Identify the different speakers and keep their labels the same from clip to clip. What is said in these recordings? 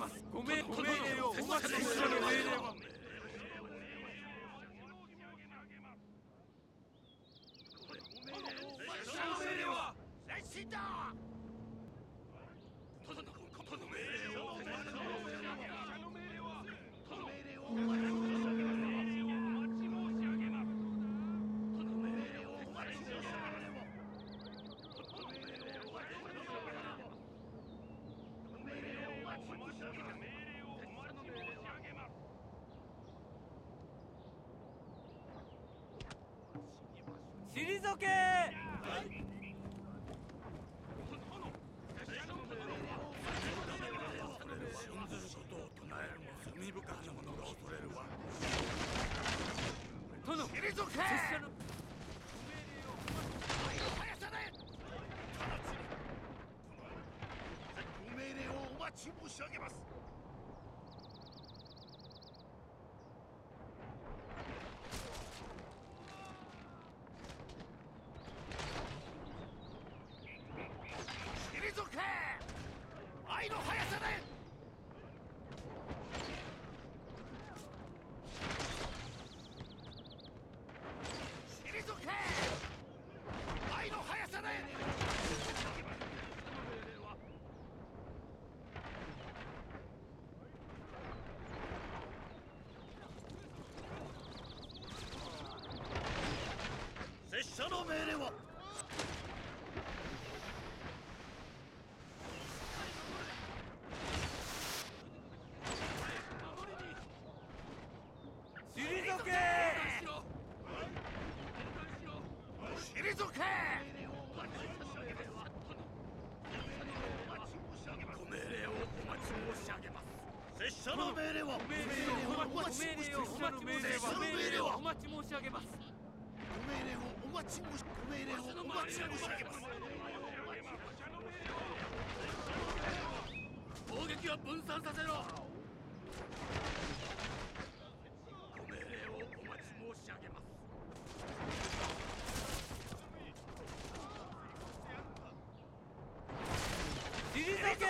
Speaker 1: ます。ご命令をお待ち申し上げます。退け。
Speaker 2: 申し上げます。退け。愛の速さで。退け。愛の速さで。拙者の命令は。
Speaker 1: 退け。
Speaker 2: 退け。ご命令をお待ち申し上げます。拙者の命令は。
Speaker 1: ご命令をお待ち申し上げます。
Speaker 2: ご命令をお待ち申し上げます。攻撃は分散させろ。ご命令をお待ち申し上げます。
Speaker 1: 退け。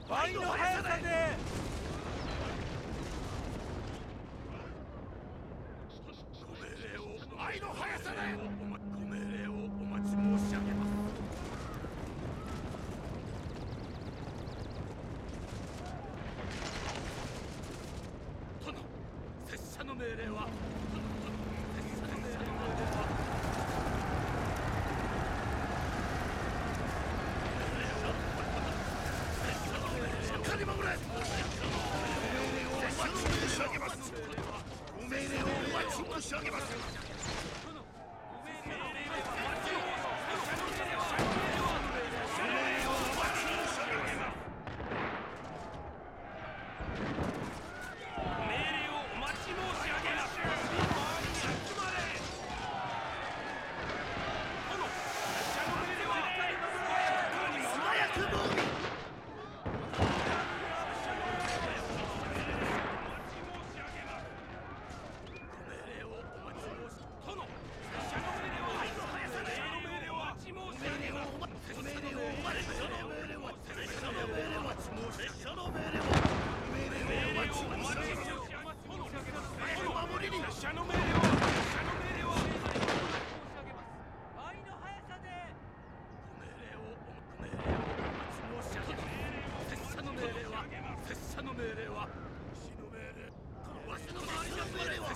Speaker 1: 倍の速さで。
Speaker 2: 愛の速さで。ご命令をお待ち申し上げます。殿、拙者の命令は。しっかり守れ。ご命令をお待ち申し上げます。拙者の命令は。わしの周りの命令は。